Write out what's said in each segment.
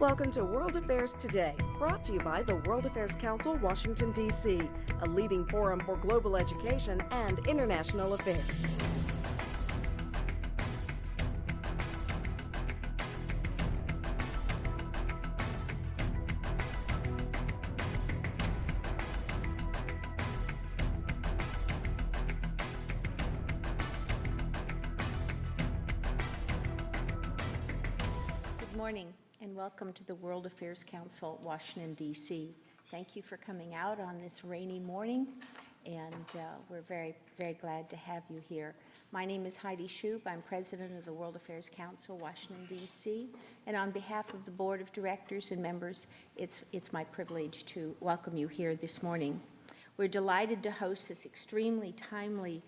Welcome to World Affairs Today, brought to you by the World Affairs Council, Washington, D.C., a leading forum for global education and international affairs. Good morning and welcome to the World Affairs Council, Washington, D.C. Thank you for coming out on this rainy morning, and we're very, very glad to have you here. My name is Heidi Shoup. I'm president of the World Affairs Council, Washington, D.C., and on behalf of the Board of Directors and members, it's my privilege to welcome you here this morning. We're delighted to host this extremely timely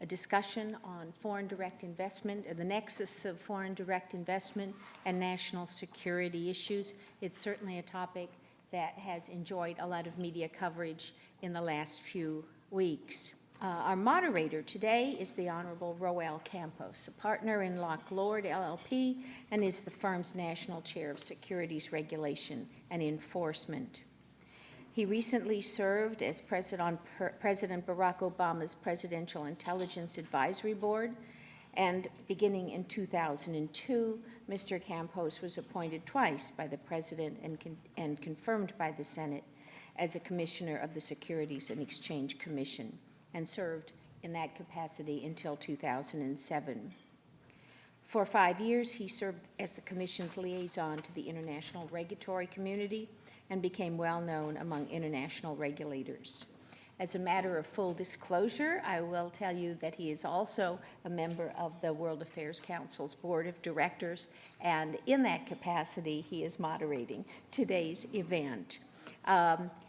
discussion on foreign direct investment and the nexus of foreign direct investment and national security issues. It's certainly a topic that has enjoyed a lot of media coverage in the last few weeks. Our moderator today is the Honorable Roel Campos, a partner in Locke Lord LLP, and is the firm's National Chair of Securities Regulation and Enforcement. He recently served as President Barack Obama's Presidential Intelligence Advisory Board, and beginning in 2002, Mr. Campos was appointed twice by the President and confirmed by the Senate as a Commissioner of the Securities and Exchange Commission, and served in that capacity until 2007. For 5 years, he served as the Commission's liaison to the international regulatory community and became well known among international regulators. As a matter of full disclosure, I will tell you that he is also a member of the World Affairs Council's Board of Directors, and in that capacity, he is moderating today's event.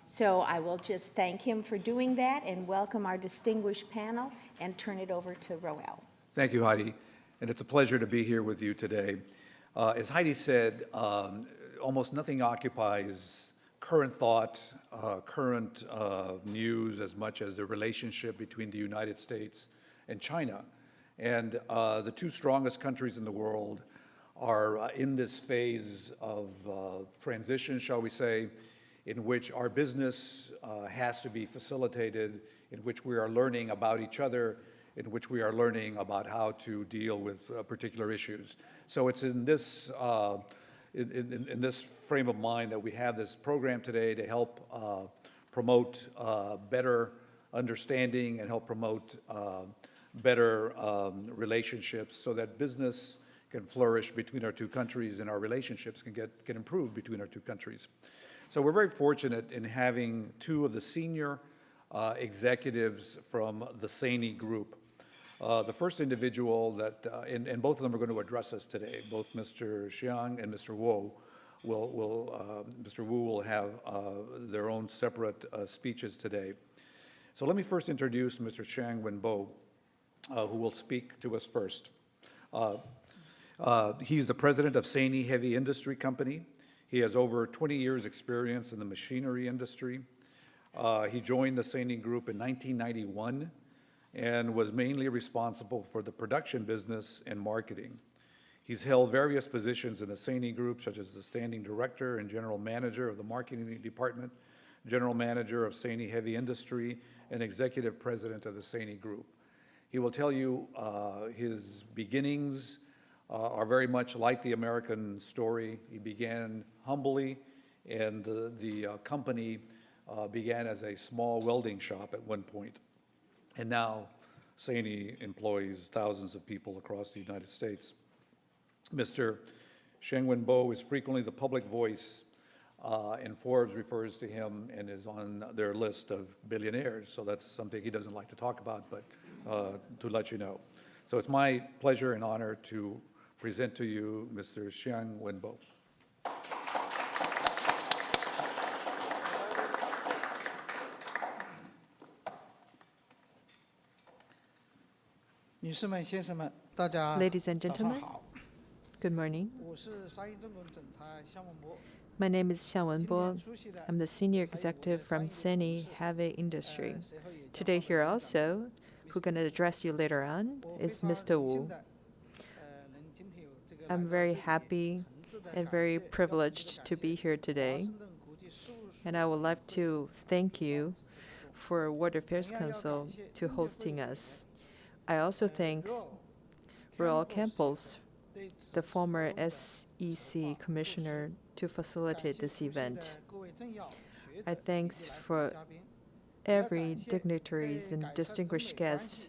So I will just thank him for doing that and welcome our distinguished panel and turn it over to Roel. Thank you, Heidi, and it's a pleasure to be here with you today. As Heidi said, almost nothing occupies current thought, current news as much as the relationship between the United States and China. And the two strongest countries in the world are in this phase of transition, shall we say, in which our business has to be facilitated, in which we are learning about each other, in which we are learning about how to deal with particular issues. So it's in this in this frame of mind that we have this program today to help promote better understanding and help promote better relationships so that business can flourish between our two countries and our relationships can get improved between our two countries. So we're very fortunate in having two of the senior executives from the SANY group. The first individual that, and both of them are going to address us today, both Mr. Xiang and Mr. Wu Mr. Wu will have their own separate speeches today. So let me first introduce Mr. Xiang Wenbo, who will speak to us first. He's the president of SANY Heavy Industry Company. He has over 20 years experience in the machinery industry. He joined the SANY group in 1991 and was mainly responsible for the production business and marketing. He's held various positions in the SANY group, such as the standing director and general manager of the marketing department, general manager of SANY Heavy Industry, and executive president of the SANY group. He will tell you his beginnings are very much like the American story. He began humbly, and the company began as a small welding shop at one point. And now SANY employs thousands of people across the United States. Mr. Xiang Wenbo is frequently the public voice, and Forbes refers to him and is on their list of billionaires. So that's something he doesn't like to talk about, but to let you know. So it's my pleasure and honor to present to you Mr. Xiang Wenbo. Ladies and gentlemen, good morning. My name is Xiang Wenbo. I'm the senior executive from SANY Heavy Industry. Today here also, who's going to address you later on, is Mr. Wu. I'm very happy and very privileged to be here today. And I would like to thank you for World Affairs Council to hosting us. I also thank Roel Campos, the former SEC Commissioner, to facilitate this event. I thanks for every dignitaries and distinguished guests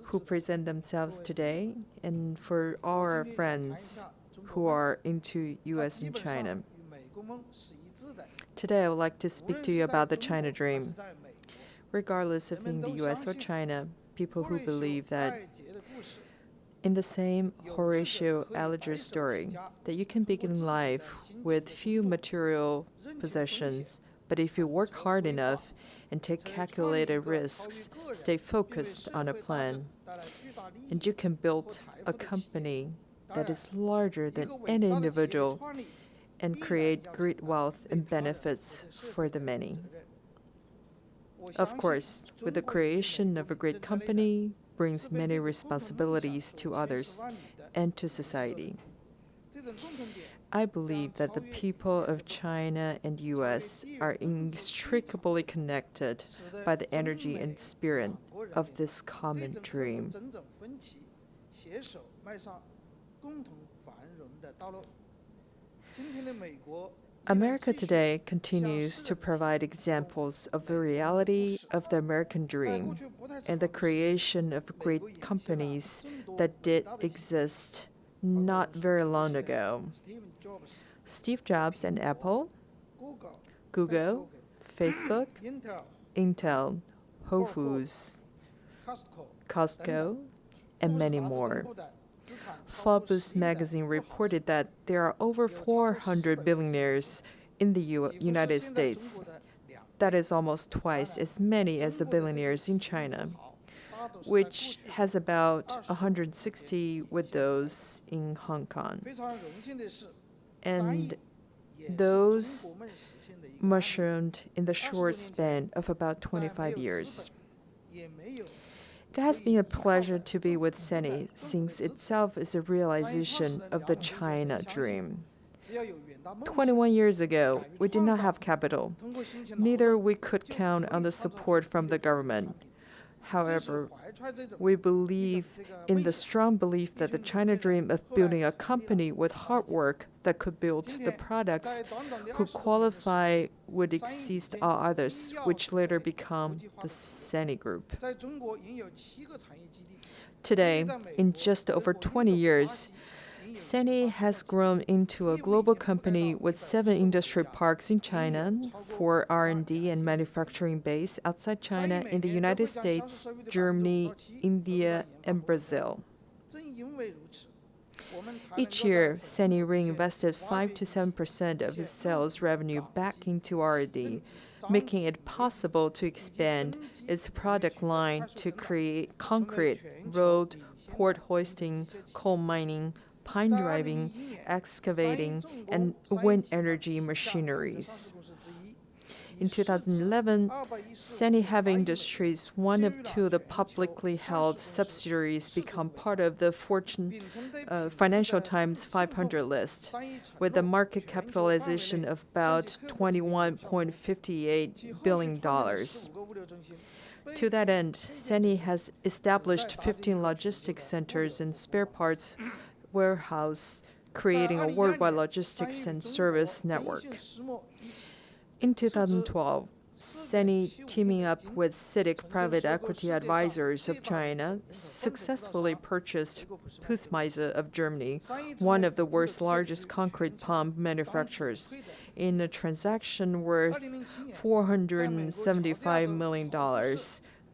who present themselves today, and for all our friends who are into U.S. and China. Today, I would like to speak to you about the China Dream. Regardless of in the U.S. or China, people who believe that in the same Horatio Alger story, that you can begin life with few material possessions, but if you work hard enough and take calculated risks, stay focused on a plan, and you can build a company that is larger than any individual and create great wealth and benefits for the many. Of course, with the creation of a great company brings many responsibilities to others and to society. I believe that the people of China and U.S. are inextricably connected by the energy and spirit of this common dream. America today continues to provide examples of the reality of the American dream and the creation of great companies that did exist not very long ago. Steve Jobs and Apple, Google, Facebook, Intel, Whole Foods, Costco, and many more. Forbes magazine reported that there are over 400 billionaires in the United States. That is almost twice as many as the billionaires in China, which has about 160 with those in Hong Kong. And those mushroomed in the short span of about 25 years. It has been a pleasure to be with SANY, since itself is a realization of the China dream. 21 years ago, we did not have capital. Neither we could count on the support from the government. However, we believe in the strong belief that the China dream of building a company with hard work that could build the products who qualify would exceed all others, which later become the SANY Group. Today, in just over 20 years, SANY has grown into a global company with 7 industry parks in China, 4 R&D and manufacturing base outside China in the United States, Germany, India, and Brazil. Each year, SANY reinvested 5 to 7% of its sales revenue back into R&D, making it possible to expand its product line to create concrete, road, port hoisting, coal mining, pine driving, excavating, and wind energy machineries. In 2011, SANY Heavy Industries, one of 2 of the publicly held subsidiaries, became part of the Financial Times 500 list, with a market capitalization of about $21.58 billion. To that end, SANY has established 15 logistics centers and spare parts warehouse, creating a worldwide logistics and service network. In 2012, SANY, teaming up with CITIC Private Equity Advisors of China, successfully purchased Putzmeiser of Germany, one of the world's largest concrete pump manufacturers, in a transaction worth $475 million.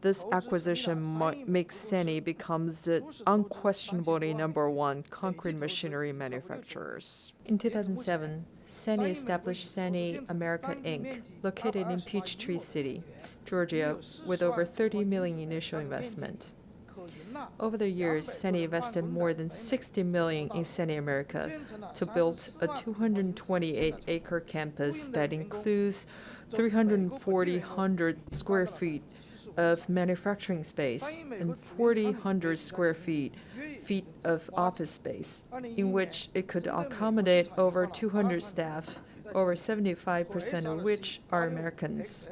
This acquisition makes SANY becomes the unquestionably #1 concrete machinery manufacturers. In 2007, SANY established SANY America Inc., located in Peachtree City, Georgia, with over $30 million initial investment. Over the years, SANY invested more than $60 million in SANY America to build a 228-acre campus that includes 340,000 square feet of manufacturing space and 4,000 square feet feet of office space, in which it could accommodate over 200 staff, over 75% of which are Americans.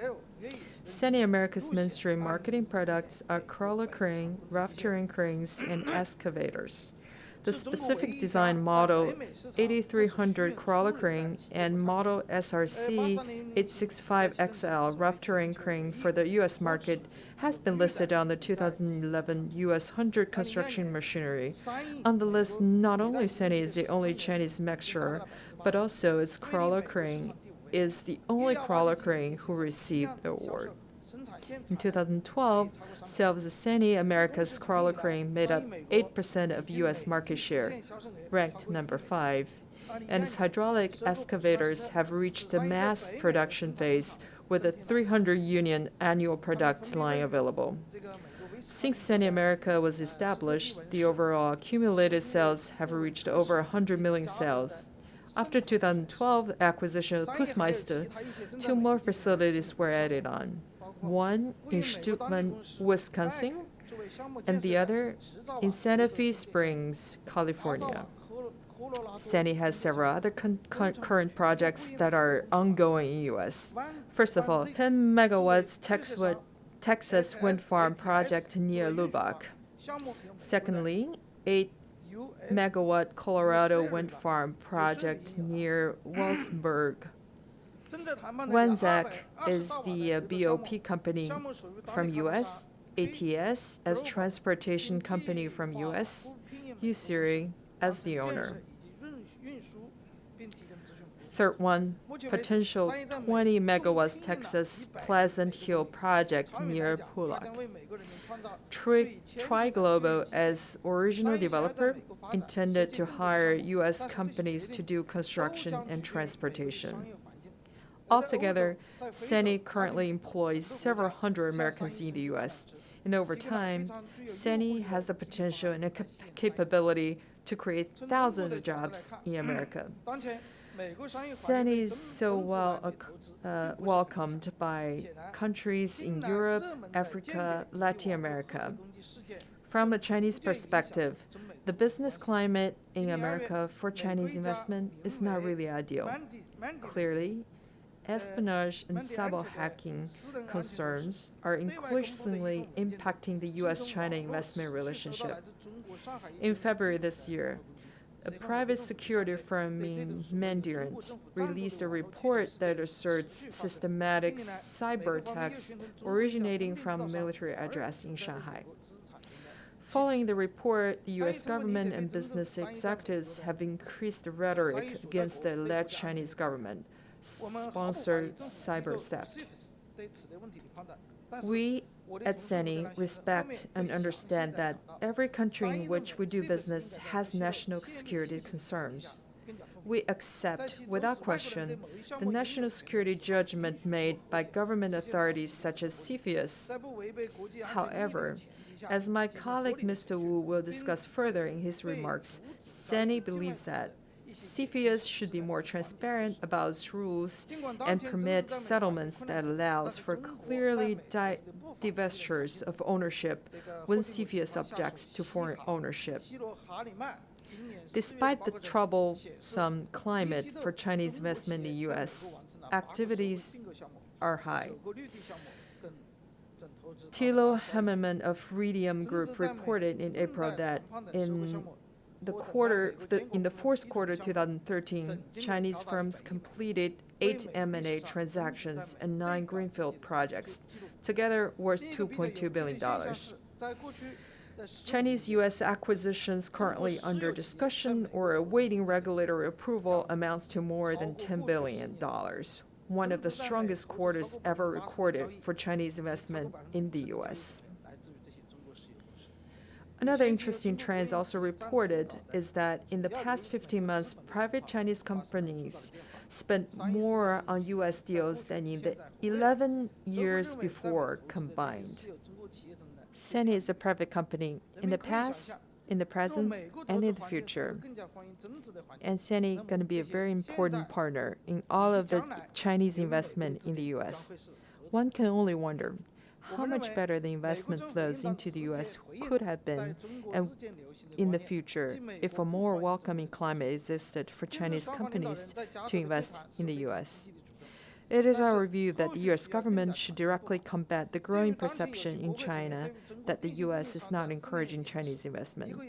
SANY America's mainstream marketing products are crawler crane, rough terrain cranes, and excavators. The specific design model 8300 crawler crane and model SRC 865XL rough terrain crane for the U.S. market has been listed on the 2011 U.S. 100 construction machinery. On the list, not only SANY is the only Chinese manufacturer, but also its crawler crane is the only crawler crane who received the award. In 2012, sales of SANY America's crawler crane made up 8% of U.S. market share, ranked number 5, and its hydraulic excavators have reached the mass production phase with a 300-unit annual product line available. Since SANY America was established, the overall accumulated sales have reached over 100 million sales. After 2012, the acquisition of Pussmeister, 2 more facilities were added on. One in Steuben, Wisconsin, and the other in Santa Fe Springs, California. SANY has several other current projects that are ongoing in U.S. First of all, 10 megawatts Texas wind farm project near Lubbock. Secondly, 8 megawatt Colorado wind farm project near Walsenburg. Wanzak is the BOP company from U.S., ATS as transportation company from U.S., Usiri as the owner. Third one, potential 20 megawatts Texas Pleasant Hill project near Pulack. Tri-Global as original developer intended to hire U.S. companies to do construction and transportation. Altogether, SANY currently employs several hundred Americans in the U.S., and over time, SANY has the potential and capability to create thousands of jobs in America. SANY is so welcomed by countries in Europe, Africa, Latin America. From a Chinese perspective, the business climate in America for Chinese investment is not really ideal. Clearly, espionage and cyber hacking concerns are increasingly impacting the U.S.-China investment relationship. In February this year, a private security firm in Mandarin released a report that asserts systematic cyber attacks originating from a military address in Shanghai. Following the report, the U.S. government and business executives have increased the rhetoric against the alleged Chinese government sponsored cyber theft. We at SANY respect and understand that every country in which we do business has national security concerns. We accept, without question, the national security judgment made by government authorities such as CFIUS. However, as my colleague Mr. Wu will discuss further in his remarks, SANY believes that CFIUS should be more transparent about its rules and permit settlements that allows for clearly divestitures of ownership when CFIUS objects to foreign ownership. Despite the troublesome climate for Chinese investment in the U.S., activities are high. Thilo Hammerman of Radium Group reported in April that in the fourth quarter 2013, Chinese firms completed 8 M&A transactions and 9 greenfield projects, together worth $2.2 billion. Chinese-U.S. acquisitions currently under discussion or awaiting regulatory approval amounts to more than $10 billion, one of the strongest quarters ever recorded for Chinese investment in the U.S. Another interesting trend also reported is that in the past 15 months, private Chinese companies spent more on U.S. deals than in the 11 years before combined. SANY is a private company in the past, in the present, and in the future. And SANY is going to be a very important partner in all of the Chinese investment in the U.S. One can only wonder, how much better the investment flows into the U.S. could have been and in the future if a more welcoming climate existed for Chinese companies to invest in the U.S. It is our view that the U.S. government should directly combat the growing perception in China that the U.S. is not encouraging Chinese investment.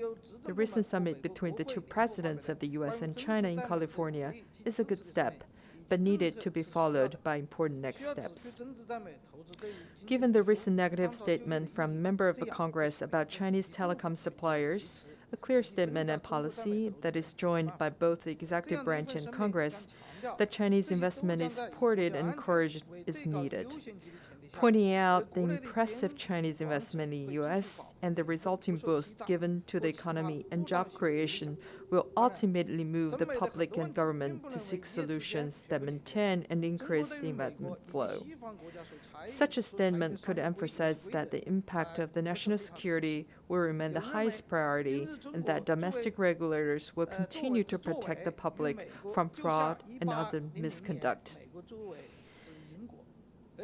The recent summit between the two presidents of the U.S. and China in California is a good step, but needed to be followed by important next steps. Given the recent negative statement from a member of the Congress about Chinese telecom suppliers, a clear statement and policy that is joined by both the executive branch and Congress that Chinese investment is supported and encouraged is needed. Pointing out the impressive Chinese investment in the U.S. and the resulting boost given to the economy and job creation will ultimately move the public and government to seek solutions that maintain and increase the investment flow. Such a statement could emphasize that the impact of the national security will remain the highest priority and that domestic regulators will continue to protect the public from fraud and other misconduct.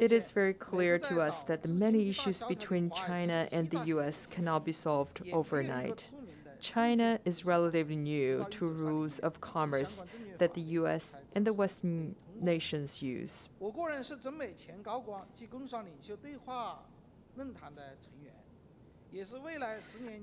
It is very clear to us that the many issues between China and the U.S. cannot be solved overnight. China is relatively new to rules of commerce that the U.S. and the Western nations use.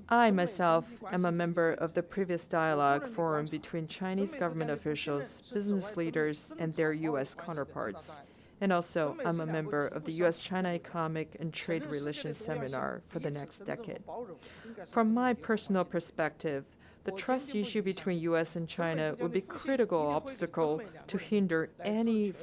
I myself am a member of the previous dialogue forum between Chinese government officials, business leaders, and their U.S. counterparts. And also, I'm a member of the U.S.-China Economic and Trade Relations Seminar for the next decade. From my personal perspective, the trust issue between U.S. and China would be a critical obstacle to hinder any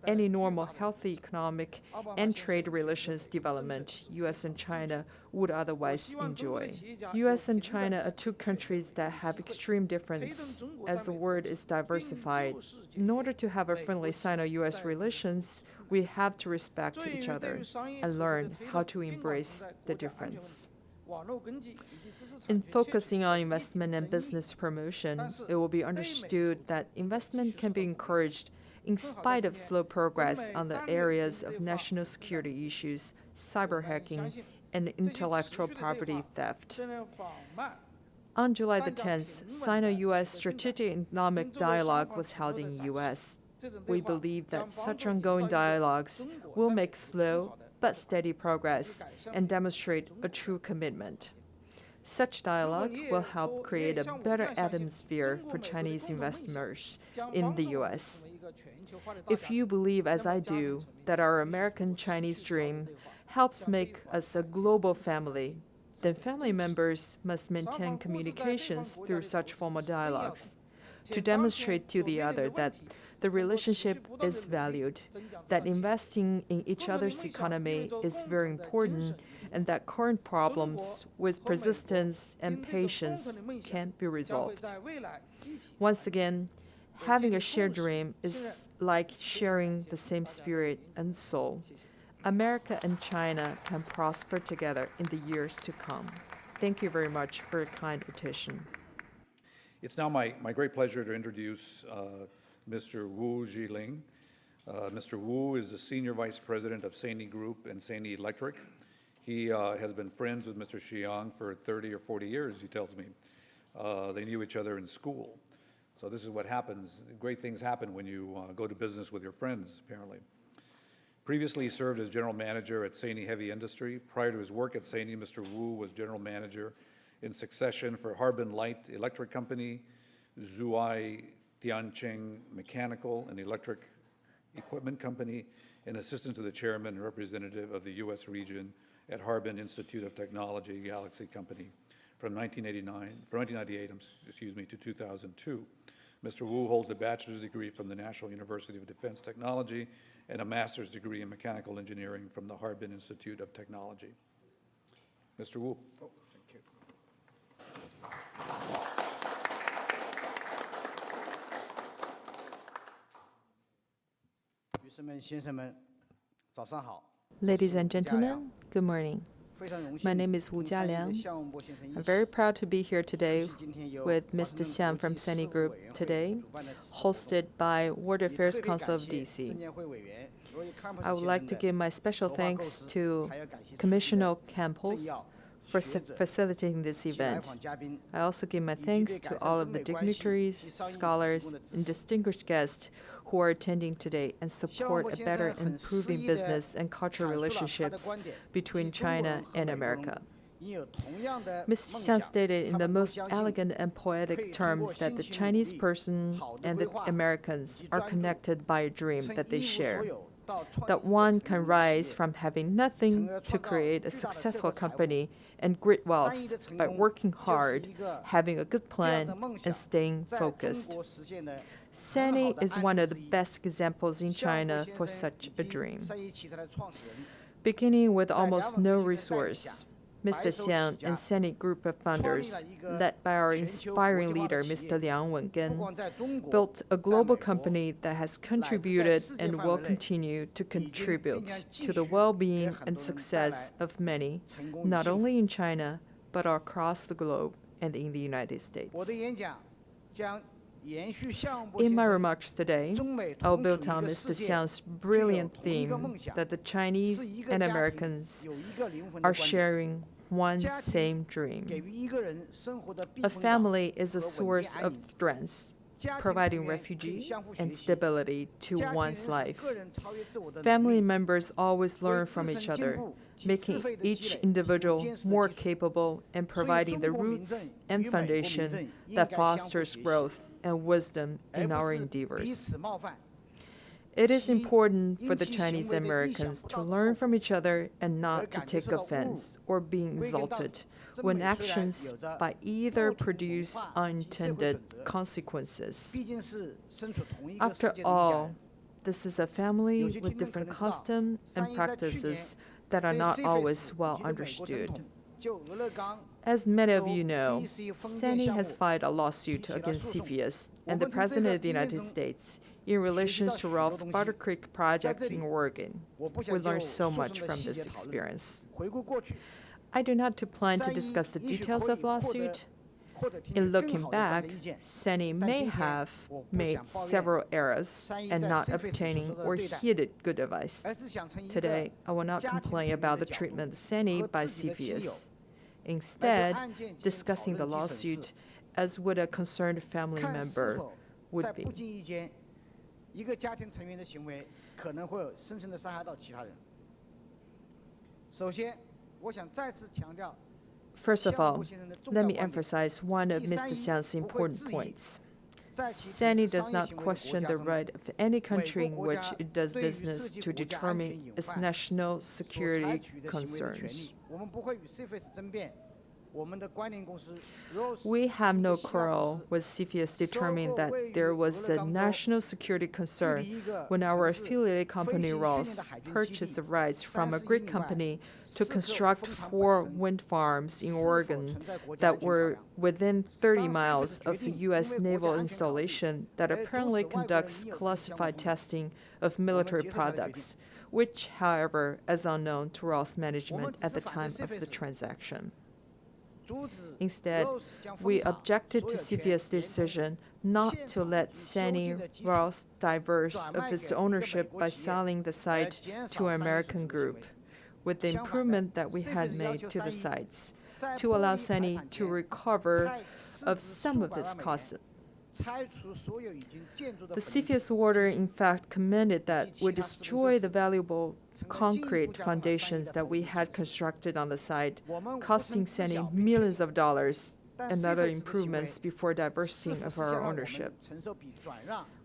normal, healthy economic and trade relations development U.S. and China would otherwise enjoy. U.S. and China are two countries that have extreme difference as the world is diversified. In order to have a friendly Sino-U.S. relations, we have to respect each other and learn how to embrace the difference. In focusing on investment and business promotion, it will be understood that investment can be encouraged in spite of slow progress on the areas of national security issues, cyber hacking, and intellectual property theft. On July the 10th, Sino-U.S. Strategic Economic Dialogue was held in the U.S. We believe that such ongoing dialogues will make slow but steady progress and demonstrate a true commitment. Such dialogue will help create a better atmosphere for Chinese investors in the U.S. If you believe, as I do, that our American-Chinese dream helps make us a global family, then family members must maintain communications through such formal dialogues to demonstrate to the other that the relationship is valued, that investing in each other's economy is very important, and that current problems with persistence and patience can be resolved. Once again, having a shared dream is like sharing the same spirit and soul. America and China can prosper together in the years to come. Thank you very much for your kind attention. It's now my great pleasure to introduce Mr. Wu Jialiang. Mr. Wu is the Senior Vice President of SANY Group and SANY Electric. He has been friends with Mr. Xiang for 30 or 40 years, he tells me. They knew each other in school. So this is what happens. Great things happen when you go to business with your friends, apparently. Previously, he served as general manager at SANY Heavy Industry. Prior to his work at SANY, Mr. Wu was general manager in succession for Harbin Light Electric Company, Zhuai Tianqing Mechanical and Electric Equipment Company, and assistant to the chairman and representative of the U.S. region at Harbin Institute of Technology Galaxy Company from 1998 to 2002. Mr. Wu holds a bachelor's degree from the National University of Defense Technology and a master's degree in mechanical engineering from the Harbin Institute of Technology. Mr. Wu. Oh, thank you. 女士们、先生们，早上好。 Ladies and gentlemen, good morning. My name is Wu Jialiang. I'm very proud to be here today with Mr. Xiang from SANY Group today, hosted by World Affairs Council of DC. I would like to give my special thanks to Commissioner Campos for facilitating this event. I also give my thanks to all of the dignitaries, scholars, and distinguished guests who are attending today and support a better improving business and cultural relationships between China and America. Ms. Xiang stated in the most elegant and poetic terms that the Chinese person and the Americans are connected by a dream that they share, that one can rise from having nothing to create a successful company and great wealth by working hard, having a good plan, and staying focused. SANY is one of the best examples in China for such a dream. Beginning with almost no resource, Mr. Xiang and SANY group of founders, led by our inspiring leader, Mr. Liang Wenbo, built a global company that has contributed and will continue to contribute to the well-being and success of many, not only in China, but across the globe and in the United States. In my remarks today, I'll build on Mr. Xiang's brilliant theme that the Chinese and Americans are sharing one same dream. A family is a source of strength, providing refuge and stability to one's life. Family members always learn from each other, making each individual more capable and providing the roots and foundation that fosters growth and wisdom in our endeavors. It is important for the Chinese Americans to learn from each other and not to take offense or be exalted when actions by either produce unintended consequences. After all, this is a family with different customs and practices that are not always well understood. As many of you know, SANY has filed a lawsuit against CFIUS and the President of the United States in relation to Ralph Butter Creek project in Oregon. We learned so much from this experience. I do not plan to discuss the details of the lawsuit. In looking back, SANY may have made several errors and not obtaining or heeded good advice. Today, I will not complain about the treatment of SANY by CFIUS. Instead, discussing the lawsuit as would a concerned family member would be. First of all, let me emphasize one of Mr. Xiang's important points. SANY does not question the right of any country in which it does business to determine its national security concerns. We have no quarrel with CFIUS determining that there was a national security concern when our affiliated company Ross purchased the rights from a Greek company to construct 4 wind farms in Oregon that were within 30 miles of a U.S. naval installation that apparently conducts classified testing of military products, which, however, is unknown to Ross management at the time of the transaction. Instead, we objected to CFIUS' decision not to let SANY Ross divest of its ownership by selling the site to an American group, with the improvement that we had made to the sites, to allow SANY to recover of some of its costs. The CFIUS order, in fact, commanded that we destroy the valuable concrete foundations that we had constructed on the site, costing SANY millions of dollars and other improvements before divesting of our ownership.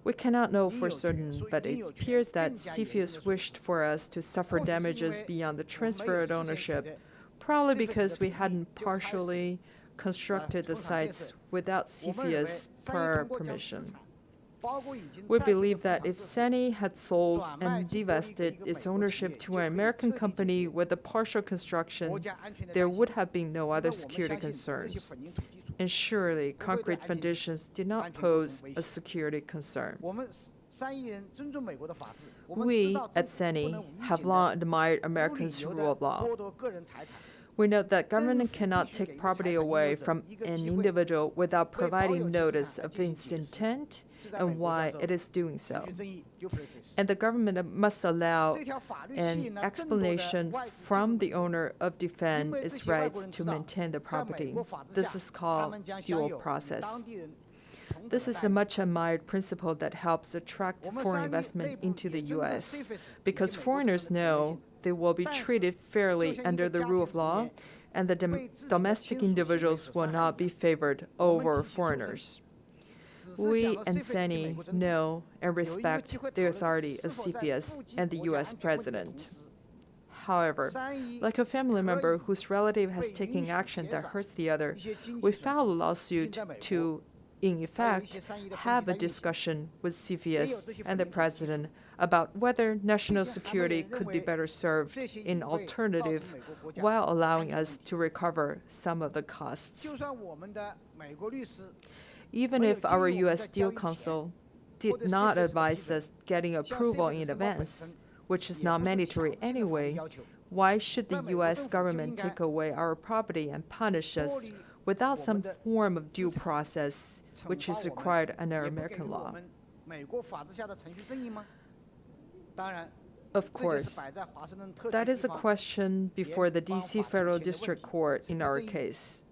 We cannot know for certain, but it appears that CFIUS wished for us to suffer damages beyond the transfer of ownership, probably because we hadn't partially constructed the sites without CFIUS prior permission. We believe that if SANY had sold and divested its ownership to an American company with a partial construction, there would have been no other security concerns. And surely, concrete foundations did not pose a security concern. We at SANY have long admired Americans' rule of law. We note that government cannot take property away from an individual without providing notice of its intent and why it is doing so. And the government must allow an explanation from the owner of defend its rights to maintain the property. This is called dual process. This is a much admired principle that helps attract foreign investment into the U.S. because foreigners know they will be treated fairly under the rule of law, and the domestic individuals will not be favored over foreigners. We and SANY know and respect the authority of CFIUS and the U.S. President. However, like a family member whose relative has taken action that hurts the other, we filed a lawsuit to, in effect, have a discussion with CFIUS and the President about whether national security could be better served in alternative while allowing us to recover some of the costs. Even if our U.S. deal counsel did not advise us getting approval in advance, which is not mandatory anyway, why should the U.S. government take away our property and punish us without some form of due process, which is required under American law? Of course, that is a question before the D.C. Federal District Court in our case,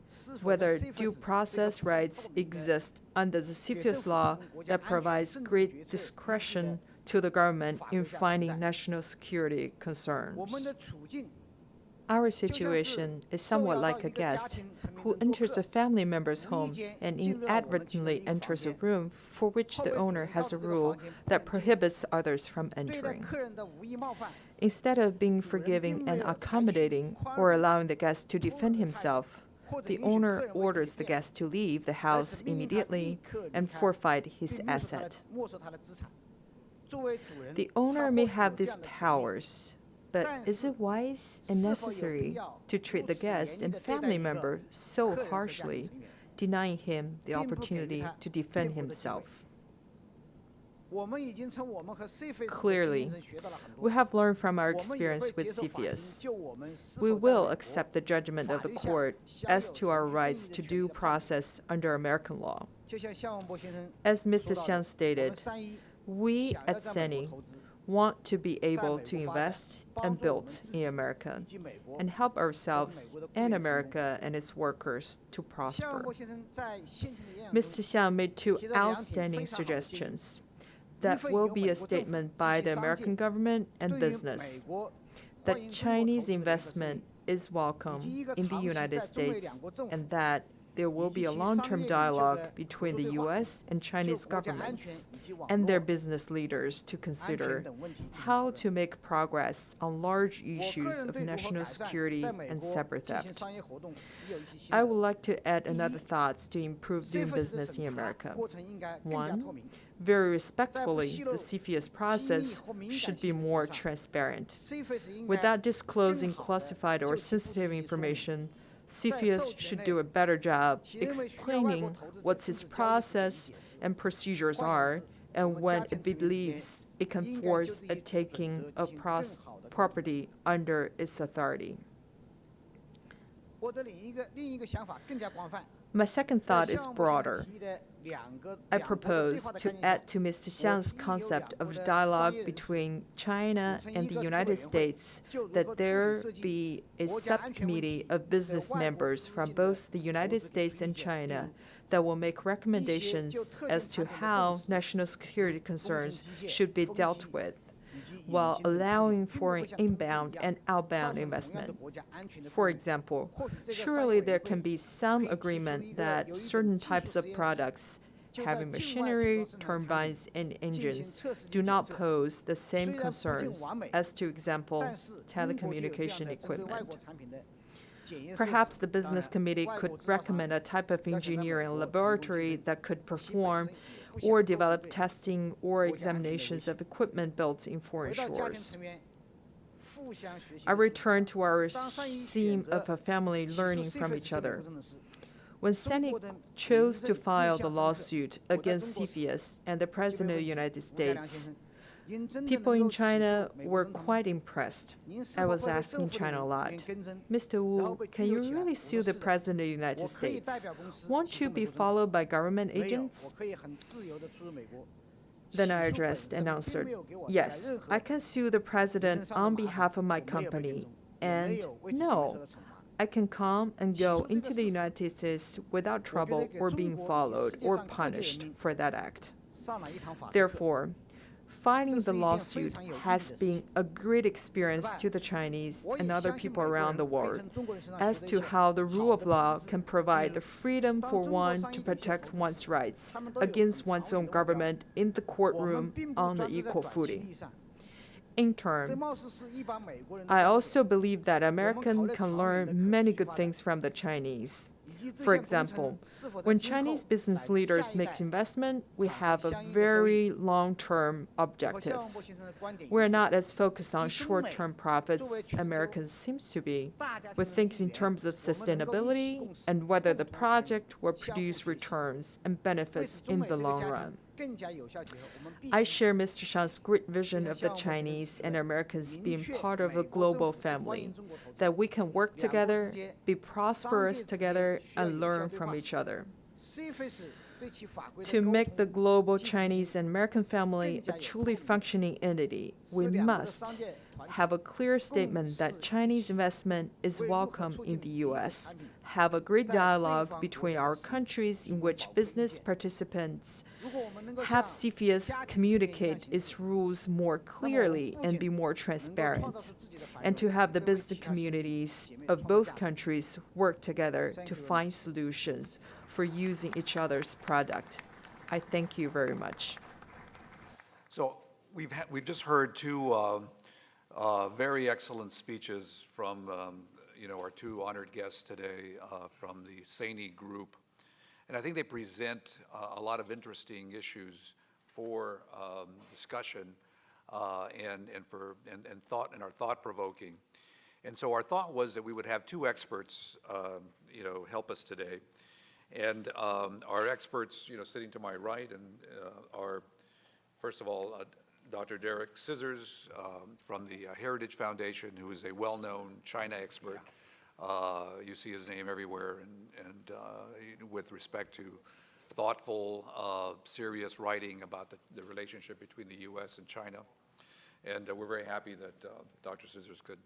whether due process rights exist under the CFIUS law that provides great discretion to the government in finding national security concerns. Our situation is somewhat like a guest who enters a family member's home and inadvertently enters a room for which the owner has a rule that prohibits others from entering. Instead of being forgiving and accommodating or allowing the guest to defend himself, the owner orders the guest to leave the house immediately and forfeit his asset. The owner may have these powers, but is it wise and necessary to treat the guest and family member so harshly, denying him the opportunity to defend himself? Clearly, we have learned from our experience with CFIUS. We will accept the judgment of the court as to our rights to due process under American law. As Mr. Xiang stated, we at SANY want to be able to invest and build in America and help ourselves and America and its workers to prosper. Mr. Xiang made two outstanding suggestions that will be a statement by the American government and business that Chinese investment is welcome in the United States and that there will be a long-term dialogue between the U.S. and Chinese governments and their business leaders to consider how to make progress on large issues of national security and cyber theft. I would like to add another thought to improve doing business in America. One, very respectfully, the CFIUS process should be more transparent. Without disclosing classified or sensitive information, CFIUS should do a better job explaining what its process and procedures are and when it believes it can force a taking of property under its authority. My second thought is broader. I propose to add to Mr. Xiang's concept of a dialogue between China and the United States that there be a subcommittee of business members from both the United States and China that will make recommendations as to how national security concerns should be dealt with, while allowing foreign inbound and outbound investment. For example, surely there can be some agreement that certain types of products having machinery, turbines, and engines do not pose the same concerns as, to example, telecommunication equipment. Perhaps the business committee could recommend a type of engineering laboratory that could perform or develop testing or examinations of equipment built in foreign shores. I return to our theme of a family learning from each other. When SANY chose to file the lawsuit against CFIUS and the President of the United States, People in China were quite impressed. I was asking China a lot, Mr. Wu, can you really sue the President of the United States? Won't you be followed by government agents? Then I addressed and answered, yes, I can sue the President on behalf of my company. And no, I can come and go into the United States without trouble or being followed or punished for that act. Therefore, filing the lawsuit has been a great experience to the Chinese and other people around the world as to how the rule of law can provide the freedom for one to protect one's rights against one's own government in the courtroom on an equal footing. In turn, I also believe that Americans can learn many good things from the Chinese. For example, when Chinese business leaders make investment, we have a very long-term objective. We're not as focused on short-term profits Americans seems to be. We think in terms of sustainability and whether the project will produce returns and benefits in the long run. I share Mr. Xiang's great vision of the Chinese and Americans being part of a global family, that we can work together, be prosperous together, and learn from each other. To make the global Chinese and American family a truly functioning entity, we must have a clear statement that Chinese investment is welcome in the U.S., have a great dialogue between our countries in which business participants have CFIUS communicate its rules more clearly and be more transparent, and to have the business communities of both countries work together to find solutions for using each other's product. I thank you very much. So we've just heard two very excellent speeches from our two honored guests today from the SANY group, and I think they present a lot of interesting issues for discussion and thought, and are thought-provoking. And so our thought was that we would have two experts help us today. And our experts, sitting to my right, and are, first of all, Dr. Derek Scissors from the Heritage Foundation, who is a well-known China expert. You see his name everywhere, and with respect to thoughtful, serious writing about the relationship between the U.S. and China. And we're very happy that Dr. Scissors could,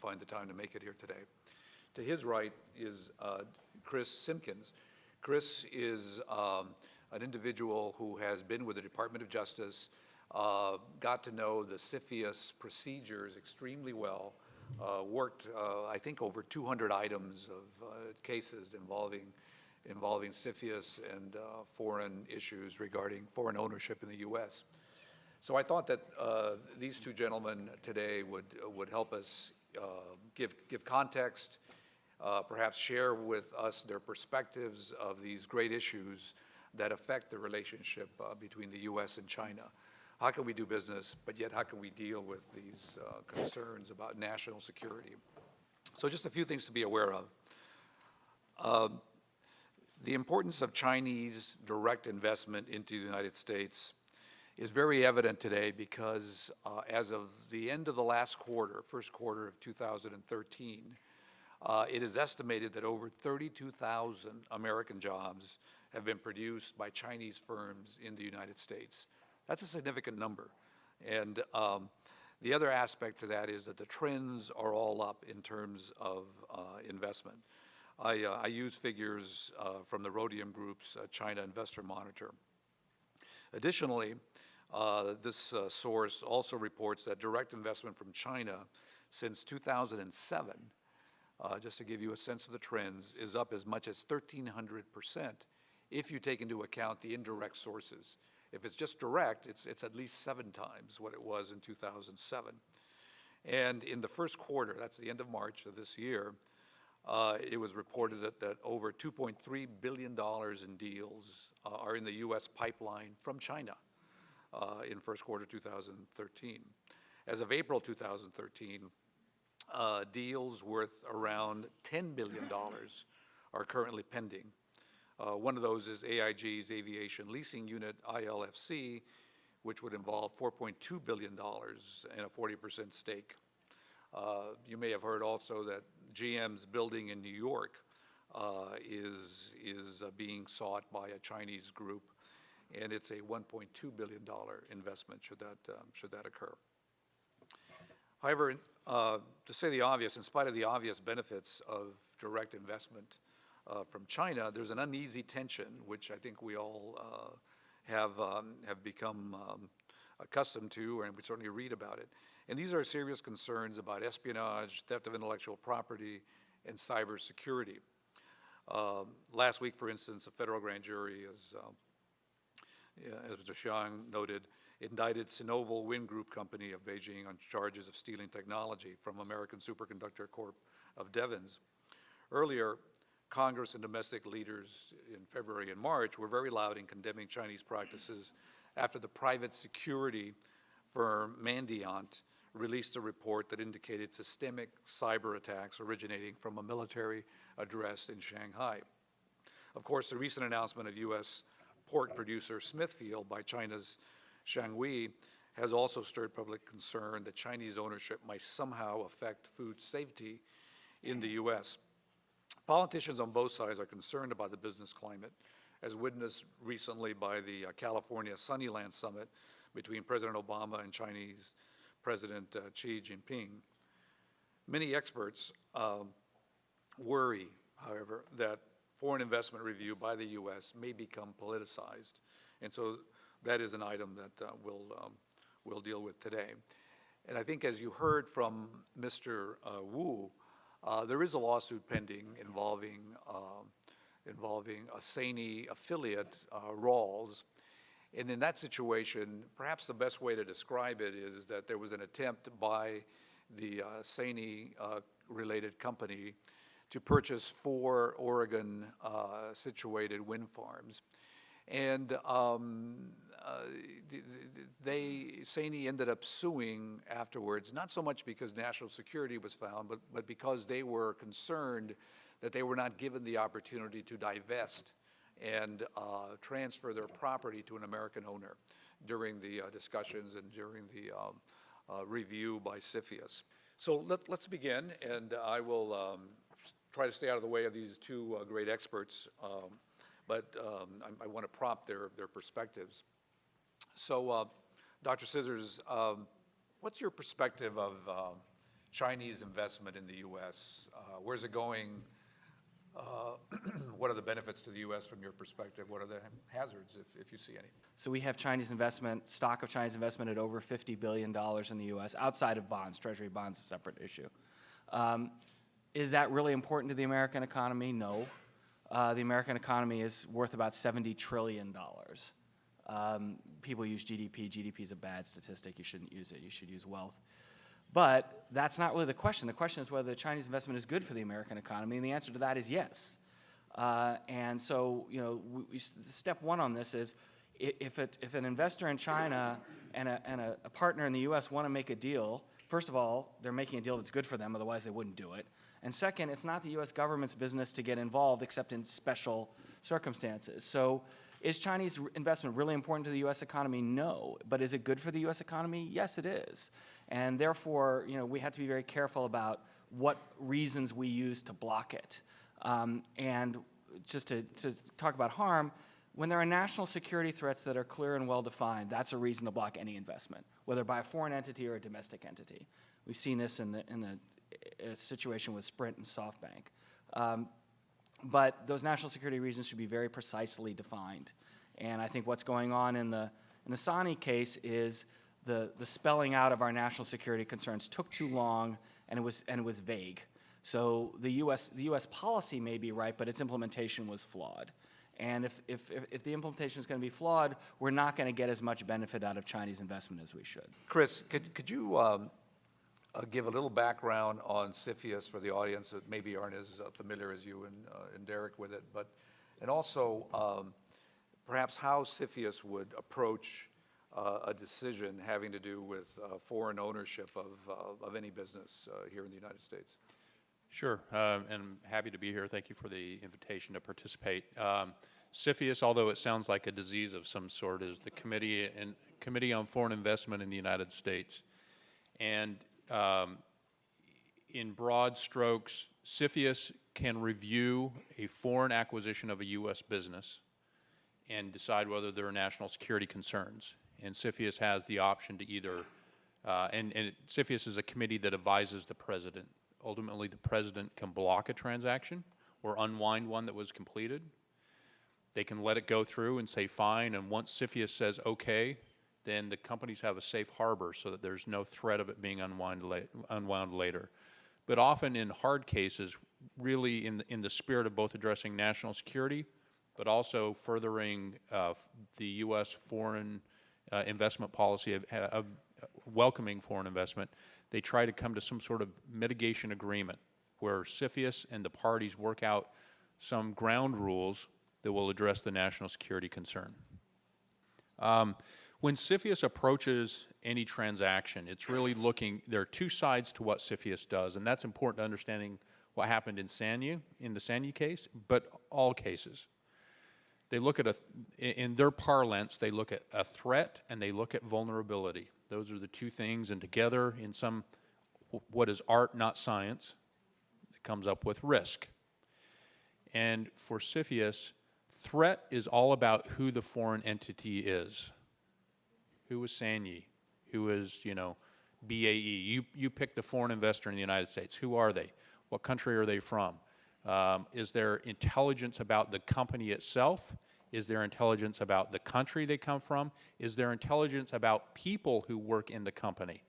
find the time to make it here today. To his right is Chris Simkin. Chris is an individual who has been with the Department of Justice, got to know the CFIUS procedures extremely well, worked, I think, over 200 items of cases involving CFIUS and foreign issues regarding foreign ownership in the U.S. So I thought that these two gentlemen today would help us give context, perhaps share with us their perspectives of these great issues that affect the relationship between the U.S. and China. How can we do business, but yet how can we deal with these concerns about national security? So just a few things to be aware of. The importance of Chinese direct investment into the United States is very evident today because as of the end of the last quarter, first quarter of 2013, it is estimated that over 32,000 American jobs have been produced by Chinese firms in the United States. That's a significant number. And the other aspect to that is that the trends are all up in terms of investment. I use figures from the Rhodium Group's China Investor Monitor. Additionally, this source also reports that direct investment from China since 2007, just to give you a sense of the trends, is up as much as 1,300% if you take into account the indirect sources. If it's just direct, it's at least 7 times what it was in 2007. And in the first quarter, that's the end of March of this year, it was reported that over $2.3 billion in deals are in the U.S. pipeline from China in first quarter 2013. As of April 2013, deals worth around $10 billion are currently pending. One of those is AIG's Aviation Leasing Unit, ILFC, which would involve $4.2 billion and a 40% stake. You may have heard also that GM's building in New York is being sought by a Chinese group, and it's a $1.2 billion investment should that occur. However, to say the obvious, in spite of the obvious benefits of direct investment from China, there's an uneasy tension, which I think we all have become accustomed to, and we certainly read about it. And these are serious concerns about espionage, theft of intellectual property, and cybersecurity. Last week, for instance, a federal grand jury, as Mr. Xiang noted, indicted Sinovel Wind Group Company of Beijing on charges of stealing technology from American Superconductor Corp of Devens. Earlier, Congress and domestic leaders in February and March were very loud in condemning Chinese practices after the private security firm Mandiant released a report that indicated systemic cyber attacks originating from a military address in Shanghai. Of course, the recent announcement of U.S. pork producer Smithfield by China's Xiang has also stirred public concern that Chinese ownership might somehow affect food safety in the U.S. Politicians on both sides are concerned about the business climate, as witnessed recently by the California Sunnyland Summit between President Obama and Chinese President Xi Jinping. Many experts worry, however, that foreign investment review by the U.S. may become politicized, and so that is an item that we'll deal with today. And I think, as you heard from Mr. Wu, there is a lawsuit pending involving a SANY affiliate, Rawls. And in that situation, perhaps the best way to describe it is that there was an attempt by the SANY-related company to purchase 4 Oregon-situated wind farms. And SANY ended up suing afterwards, not so much because national security was found, but because they were concerned that they were not given the opportunity to divest and transfer their property to an American owner during the discussions and during the review by CFIUS. So let's begin, and I will try to stay out of the way of these two great experts, but I want to prompt their perspectives. So, Dr. Scissors, what's your perspective of Chinese investment in the U.S.? Where's it going? What are the benefits to the U.S. from your perspective? What are the hazards, if you see any? So we have Chinese investment, stock of Chinese investment at over $50 billion in the U.S., outside of bonds. Treasury bonds is a separate issue. Is that really important to the American economy? No. The American economy is worth about $70 trillion. People use GDP. GDP is a bad statistic. You shouldn't use it. You should use wealth. But that's not really the question. The question is whether the Chinese investment is good for the American economy, and the answer to that is yes. And so, step one on this is if an investor in China and a partner in the U.S. want to make a deal, first of all, they're making a deal that's good for them, otherwise they wouldn't do it. And second, it's not the U.S. government's business to get involved except in special circumstances. So is Chinese investment really important to the U.S. economy? No. But is it good for the U.S. economy? Yes, it is. And therefore, we have to be very careful about what reasons we use to block it. And just to talk about harm, when there are national security threats that are clear and well-defined, that's a reason to block any investment, whether by a foreign entity or a domestic entity. We've seen this in the situation with Sprint and SoftBank. But those national security reasons should be very precisely defined. And I think what's going on in the SANY case is the spelling out of our national security concerns took too long, and it was vague. So the U.S. policy may be right, but its implementation was flawed. And if the implementation is going to be flawed, we're not going to get as much benefit out of Chinese investment as we should. Chris, could you give a little background on CFIUS for the audience that maybe aren't as familiar as you and Derek with it, and also perhaps how CFIUS would approach a decision having to do with foreign ownership of any business here in the United States? Sure, and I'm happy to be here. Thank you for the invitation to participate. CFIUS, although it sounds like a disease of some sort, is the Committee on Foreign Investment in the United States. And in broad strokes, CFIUS can review a foreign acquisition of a U.S. business and decide whether there are national security concerns. And CFIUS has the option to either, CFIUS is a committee that advises the president. Ultimately, the president can block a transaction or unwind one that was completed. They can let it go through and say fine, and once CFIUS says okay, then the companies have a safe harbor so that there's no threat of it being unwound later. But often in hard cases, really in the spirit of both addressing national security, but also furthering the U.S. foreign investment policy of welcoming foreign investment, they try to come to some sort of mitigation agreement where CFIUS and the parties work out some ground rules that will address the national security concern. When CFIUS approaches any transaction, it's really looking, there are two sides to what CFIUS does, and that's important to understanding what happened in SANY, in the SANY case, but all cases. They look at in their parlance, they look at a threat and they look at vulnerability. Those are the two things, and together in some, what is art, not science, it comes up with risk. And for CFIUS, threat is all about who the foreign entity is. Who is SANY? Who is, BAE? You pick the foreign investor in the United States. Who are they? What country are they from? Is there intelligence about the company itself? Is there intelligence about the country they come from? Is there intelligence about people who work in the company?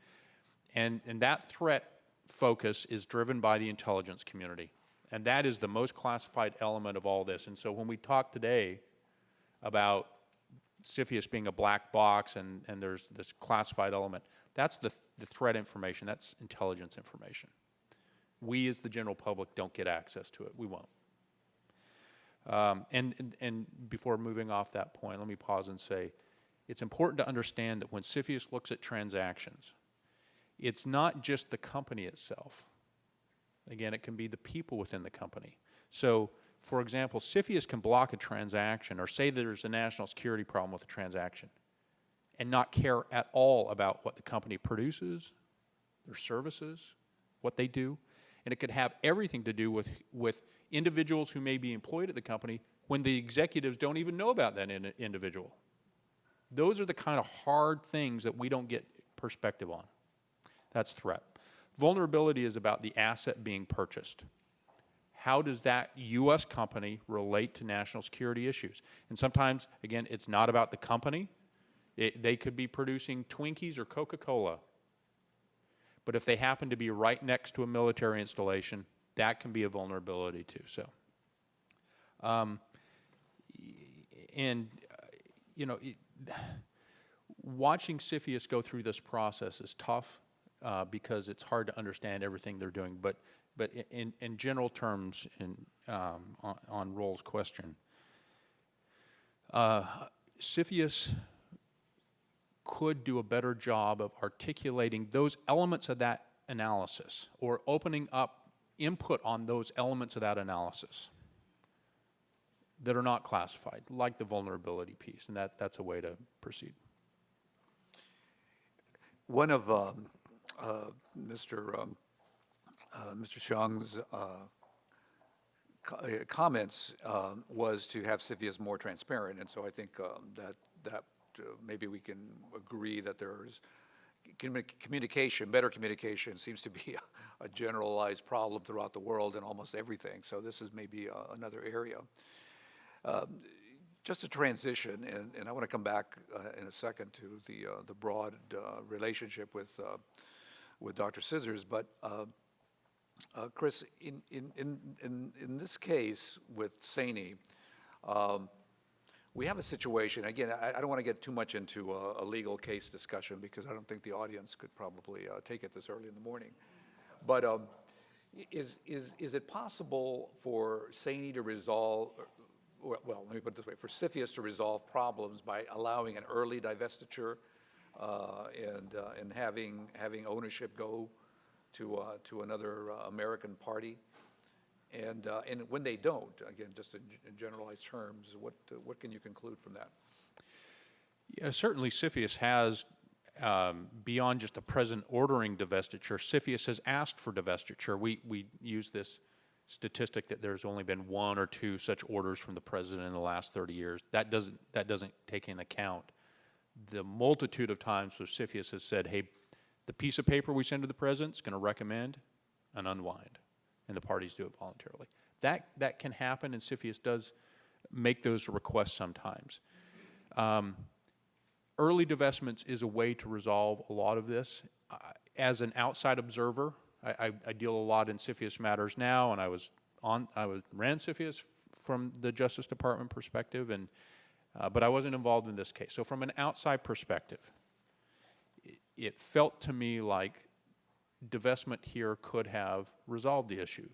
And that threat focus is driven by the intelligence community. And that is the most classified element of all this. And so when we talk today about CFIUS being a black box and there's this classified element, that's the threat information, that's intelligence information. We as the general public don't get access to it, we won't. And before moving off that point, let me pause and say, it's important to understand that when CFIUS looks at transactions, it's not just the company itself. Again, it can be the people within the company. So, for example, CFIUS can block a transaction or say there's a national security problem with a transaction and not care at all about what the company produces, their services, what they do. And it could have everything to do with individuals who may be employed at the company when the executives don't even know about that individual. Those are the kind of hard things that we don't get perspective on. That's threat. Vulnerability is about the asset being purchased. How does that U.S. company relate to national security issues? And sometimes, again, it's not about the company. They could be producing Twinkies or Coca-Cola. But if they happen to be right next to a military installation, that can be a vulnerability too. So, watching CFIUS go through this process is tough because it's hard to understand everything they're doing. But in general terms, on Roel's question, CFIUS could do a better job of articulating those elements of that analysis or opening up input on those elements of that analysis that are not classified, like the vulnerability piece, and that's a way to proceed. One of Mr. Xiang's comments was to have CFIUS more transparent, and so I think that maybe we can agree that there's communication, better communication seems to be a generalized problem throughout the world in almost everything. So this is maybe another area. Just a transition, and I want to come back in a second to the broad relationship with Dr. Scissors, but Chris, in this case with SANY, we have a situation, again, I don't want to get too much into a legal case discussion because I don't think the audience could probably take it this early in the morning. But is it possible for SANY to resolve, well, let me put it this way, for CFIUS to resolve problems by allowing an early divestiture and having ownership go to another American party? And when they don't, again, just in generalized terms, what can you conclude from that? Yeah, certainly CFIUS has, beyond just the president ordering divestiture, CFIUS has asked for divestiture. We use this statistic that there's only been 1 or 2 such orders from the president in the last 30 years. That doesn't take into account the multitude of times where CFIUS has said, hey, the piece of paper we send to the president is going to recommend an unwind, and the parties do it voluntarily. That can happen, and CFIUS does make those requests sometimes. Early divestments is a way to resolve a lot of this. As an outside observer, I deal a lot in CFIUS matters now, and I ran CFIUS from the Justice Department perspective, and but I wasn't involved in this case. So from an outside perspective, it felt to me like divestment here could have resolved the issue,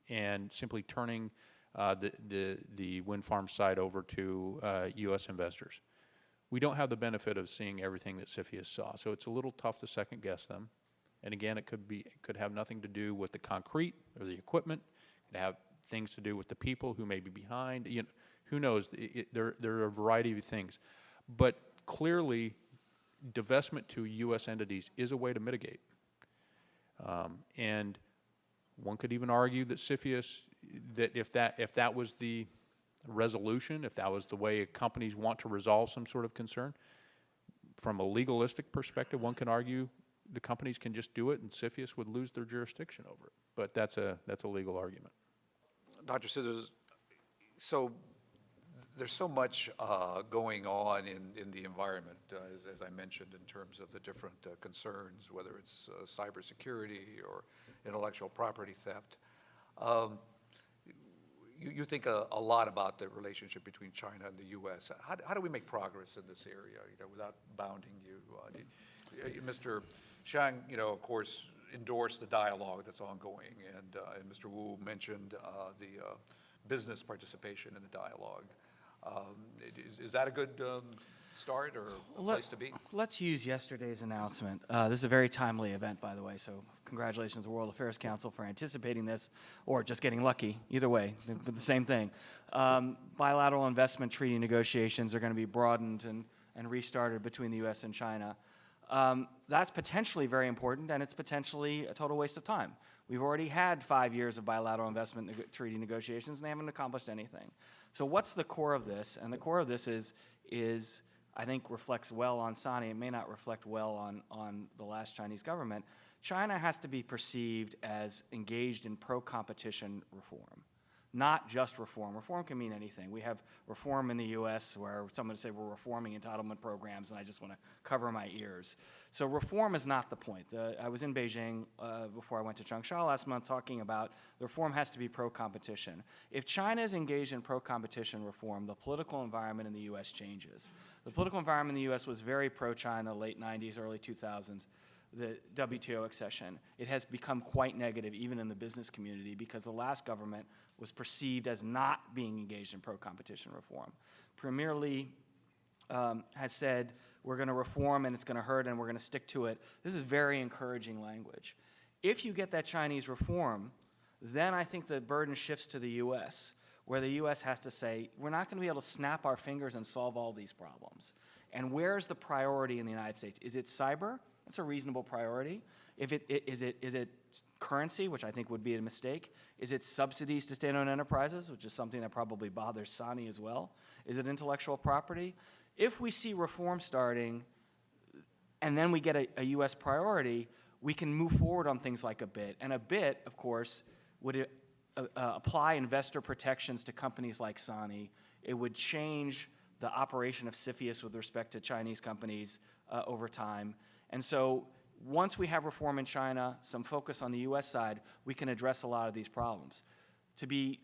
and simply turning the wind farm site over to U.S. investors. We don't have the benefit of seeing everything that CFIUS saw, so it's a little tough to second guess them. And again, it could have nothing to do with the concrete or the equipment. It could have things to do with the people who may be behind. You know, who knows? There are a variety of things, but clearly, divestment to U.S. entities is a way to mitigate. And one could even argue that CFIUS, that if that was the resolution, if that was the way companies want to resolve some sort of concern, from a legalistic perspective, one can argue the companies can just do it and CFIUS would lose their jurisdiction over it. But that's a legal argument. Dr. Scissors, so there's so much going on in the environment, as I mentioned, in terms of the different concerns, whether it's cybersecurity or intellectual property theft. You think a lot about the relationship between China and the U.S. How do we make progress in this area, without bounding you? Mr. Xiang, of course, endorsed the dialogue that's ongoing, and Mr. Wu mentioned the business participation in the dialogue. Is that a good start or a place to be? Let's use yesterday's announcement. This is a very timely event, by the way, so congratulations to the World Affairs Council for anticipating this, or just getting lucky. Either way, the same thing. Bilateral investment treaty negotiations are going to be broadened and restarted between the U.S. and China. That's potentially very important, and it's potentially a total waste of time. We've already had 5 years of bilateral investment treaty negotiations, and they haven't accomplished anything. So what's the core of this? And the core of this is I think, reflects well on SANY. It may not reflect well on the last Chinese government. China has to be perceived as engaged in pro-competition reform, not just reform. Reform can mean anything. We have reform in the U.S. where someone would say we're reforming entitlement programs, and I just want to cover my ears. So reform is not the point. I was in Beijing before I went to Changsha last month talking about the reform has to be pro-competition. If China is engaged in pro-competition reform, the political environment in the U.S. changes. The political environment in the U.S. was very pro-China, late 90s, early 2000s. The WTO accession. It has become quite negative even in the business community because the last government was perceived as not being engaged in pro-competition reform. Premier Li has said we're going to reform and it's going to hurt and we're going to stick to it. This is very encouraging language. If you get that Chinese reform, then I think the burden shifts to the U.S., where the U.S. has to say, we're not going to be able to snap our fingers and solve all these problems. And where's the priority in the United States? Is it cyber? That's a reasonable priority. Is it currency, which I think would be a mistake? Is it subsidies to state-owned enterprises, which is something that probably bothers SANY as well? Is it intellectual property? If we see reform starting and then we get a U.S. priority, we can move forward on things like a BIT. And a BIT, of course, would apply investor protections to companies like SANY. It would change the operation of CFIUS with respect to Chinese companies over time. And so once we have reform in China, some focus on the U.S. side, we can address a lot of these problems. To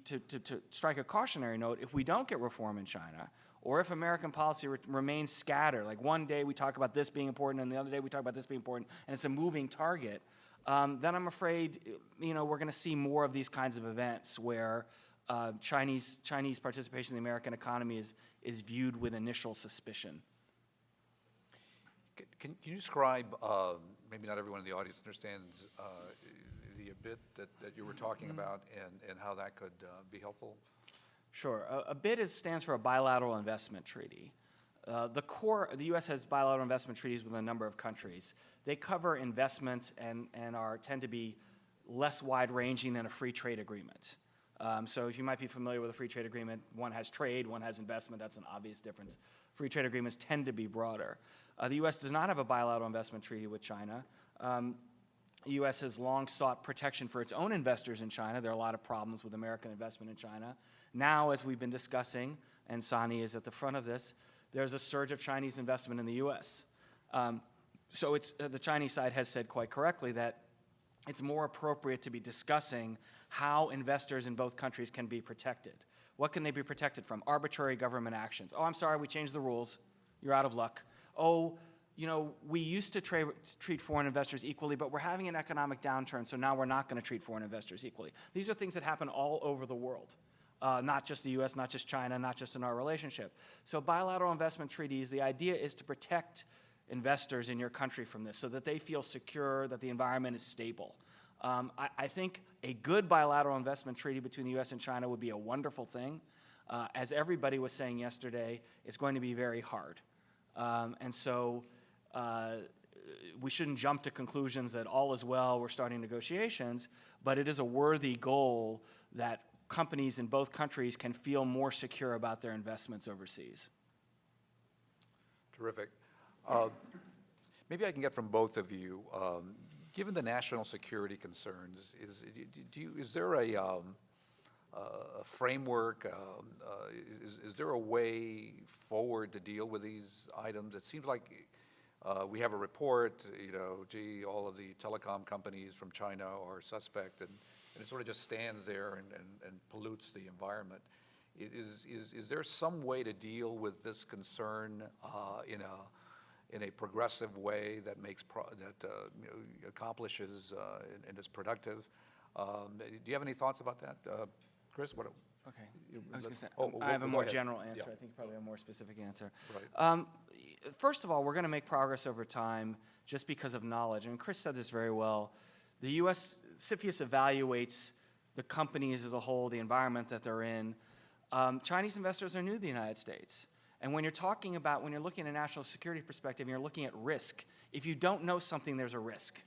strike a cautionary note, if we don't get reform in China, or if American policy remains scattered, like one day we talk about this being important and the other day we talk about this being important, and it's a moving target, then I'm afraid we're going to see more of these kinds of events where Chinese participation in the American economy is viewed with initial suspicion. Can you describe, maybe not everyone in the audience understands the bid that you were talking about and how that could be helpful? Sure. A BID stands for a bilateral investment treaty. The U.S. has bilateral investment treaties with a number of countries. They cover investment and tend to be less wide-ranging than a free trade agreement. So if you might be familiar with a free trade agreement, one has trade, one has investment. That's an obvious difference. Free trade agreements tend to be broader. The U.S. does not have a bilateral investment treaty with China. The U.S. has long sought protection for its own investors in China. There are a lot of problems with American investment in China. Now, as we've been discussing, and SANY is at the front of this, there's a surge of Chinese investment in the U.S. So the Chinese side has said quite correctly that it's more appropriate to be discussing how investors in both countries can be protected. What can they be protected from? Arbitrary government actions. Oh, I'm sorry, we changed the rules. You're out of luck. Oh, you know, we used to treat foreign investors equally, but we're having an economic downturn, so now we're not going to treat foreign investors equally. These are things that happen all over the world, not just the U.S., not just China, not just in our relationship. So bilateral investment treaties, the idea is to protect investors in your country from this so that they feel secure, that the environment is stable. I think a good bilateral investment treaty between the U.S. and China would be a wonderful thing. As everybody was saying yesterday, it's going to be very hard. And so we shouldn't jump to conclusions that all is well, we're starting negotiations, but it is a worthy goal that companies in both countries can feel more secure about their investments overseas. Terrific. Maybe I can get from both of you, given the national security concerns, is there a framework, is there a way forward to deal with these items? It seems like we have a report, you know, gee, all of the telecom companies from China are suspect, and it sort of just stands there and pollutes the environment. Is there some way to deal with this concern in a progressive way that makes accomplishes and is productive? Do you have any thoughts about that, Chris? What? Okay. I was going to say, Oh, I have a go more ahead. general answer. Yeah. I think probably a more specific answer. Right. First of all, we're going to make progress over time just because of knowledge. And Chris said this very well. The U.S. CFIUS evaluates the companies as a whole, the environment that they're in. Chinese investors are new to the United States. And when you're looking at a national security perspective, and you're looking at risk, if you don't know something, there's a risk.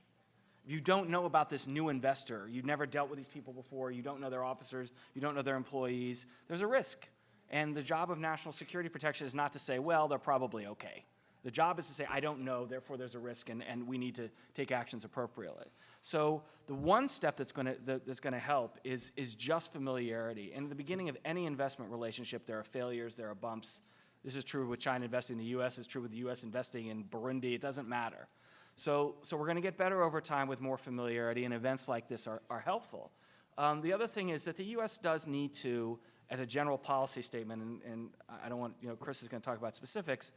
If you don't know about this new investor, you've never dealt with these people before, you don't know their officers, you don't know their employees, there's a risk. And the job of national security protection is not to say, well, they're probably okay. The job is to say, I don't know, therefore there's a risk, and we need to take actions appropriately. So the one step that's going to help is just familiarity. And at the beginning of any investment relationship, there are failures, there are bumps. This is true with China investing in the U.S., it's true with the U.S. investing in Burundi, it doesn't matter. So we're going to get better over time with more familiarity, and events like this are helpful. The other thing is that the U.S. does need to, as a general policy statement, and I don't want, Chris is going to talk about specifics,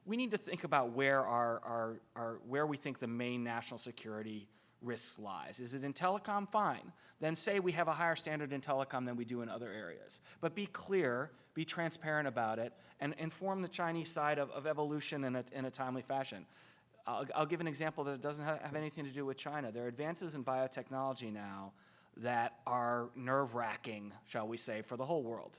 we need to think about where we think the main national security risk lies. Is it in telecom? Fine. Then say we have a higher standard in telecom than we do in other areas. But be clear, be transparent about it, and inform the Chinese side of evolution in a timely fashion. I'll give an example that doesn't have anything to do with China. There are advances in biotechnology now that are nerve-wracking, shall we say, for the whole world.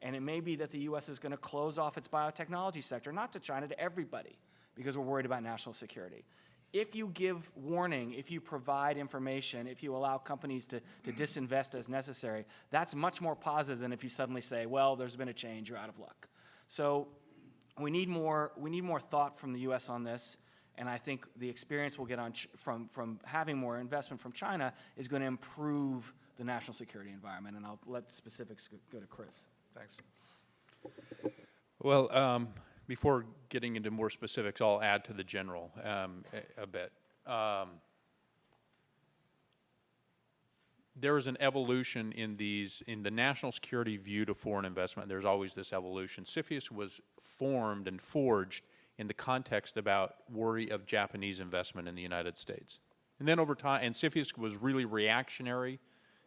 And it may be that the U.S. is going to close off its biotechnology sector, not to China, to everybody, because we're worried about national security. If you give warning, if you provide information, if you allow companies to disinvest as necessary, that's much more positive than if you suddenly say, well, there's been a change, you're out of luck. So we need more thought from the U.S. on this, and I think the experience we'll get from having more investment from China is going to improve the national security environment, and I'll let the specifics go to Chris. Thanks. Well, before getting into more specifics, I'll add to the general a bit. There is an evolution in the national security view to foreign investment. There's always this evolution. CFIUS was formed and forged in the context about worry of Japanese investment in the United States. And then over time, and CFIUS was really reactionary,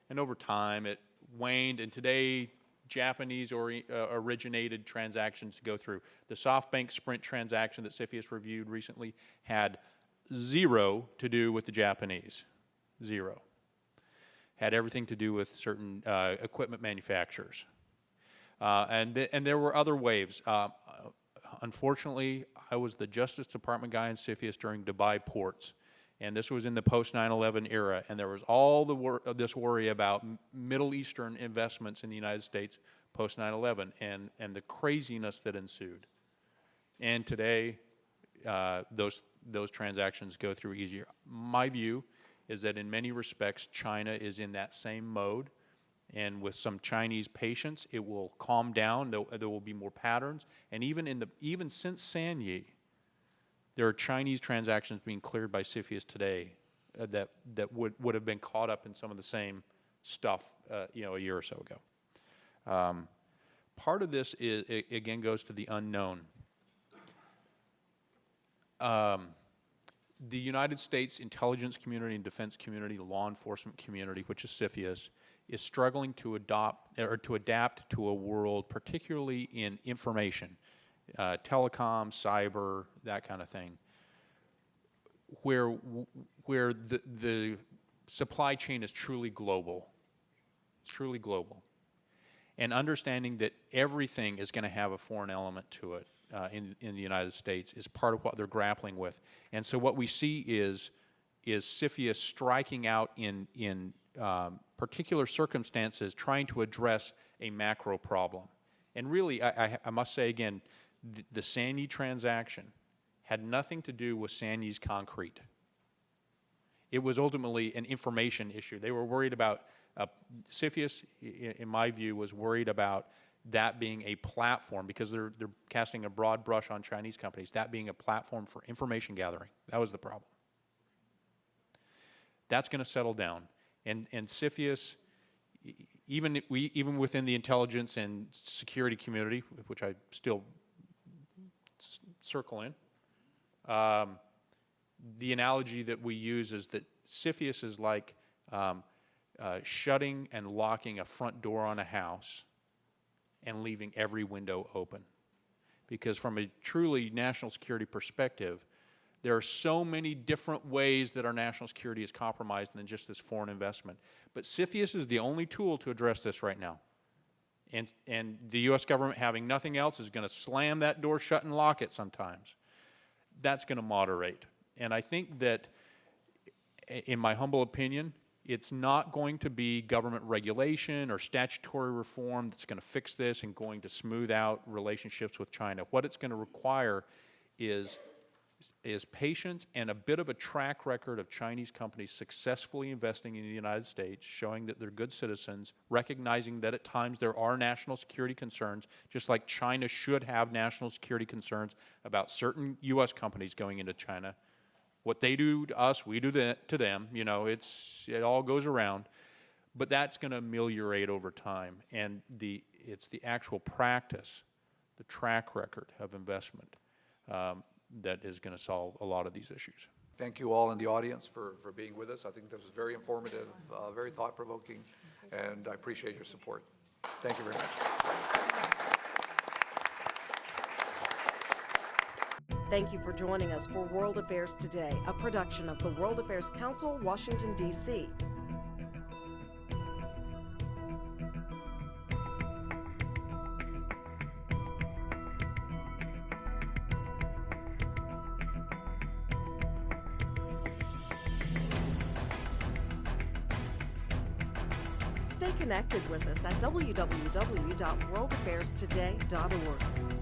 and over time it waned, and today Japanese originated transactions go through. The SoftBank Sprint transaction that CFIUS reviewed recently had zero to do with the Japanese. Zero. had everything to do with certain equipment manufacturers. And there were other waves. Unfortunately, I was the Justice Department guy in CFIUS during Dubai ports. And this was in the post-9/11 era, and there was all this worry about Middle Eastern investments in the United States post-9/11 and the craziness that ensued. And today, those transactions go through easier. My view is that in many respects, China is in that same mode, and with some Chinese patience, it will calm down. There will be more patterns, and even since SANY, there are Chinese transactions being cleared by CFIUS today that would have been caught up in some of the same stuff, a year or so ago. Part of this again goes to the unknown. The United States intelligence community and defense community, the law enforcement community, which is CFIUS, is struggling to adapt to a world, particularly in information. Telecom, cyber, that kind of thing, where the supply chain is truly global. It's truly global. And understanding that everything is going to have a foreign element to it in the United States is part of what they're grappling with. And so what we see is CFIUS striking out in particular circumstances, trying to address a macro problem. And really, I must say again, the SANY transaction had nothing to do with SANY's concrete. It was ultimately an information issue. They were worried about, CFIUS, in my view, was worried about that being a platform, because they're casting a broad brush on Chinese companies, that being a platform for information gathering. That was the problem. That's going to settle down. And CFIUS, even within the intelligence and security community, which I still circle in, the analogy that we use is that CFIUS is like shutting and locking a front door on a house and leaving every window open. Because from a truly national security perspective, there are so many different ways that our national security is compromised than just this foreign investment. But CFIUS is the only tool to address this right now. And the U.S. government, having nothing else, is going to slam that door shut and lock it sometimes. That's going to moderate. And I think that, in my humble opinion, it's not going to be government regulation or statutory reform that's going to fix this and going to smooth out relationships with China. What it's going to require is patience and a bit of a track record of Chinese companies successfully investing in the United States, showing that they're good citizens, recognizing that at times there are national security concerns, just like China should have national security concerns about certain U.S. companies going into China. What they do to us, we do to them. It all goes around. But that's going to ameliorate over time. And it's the actual practice, the track record of investment that is going to solve a lot of these issues. Thank you all in the audience for being with us. I think this was very informative, very thought-provoking, and I appreciate your support. Thank you very much. Thank you for joining us for World Affairs Today, a production of the World Affairs Council, Washington, D.C. Stay connected with us at www.worldaffairstoday.org.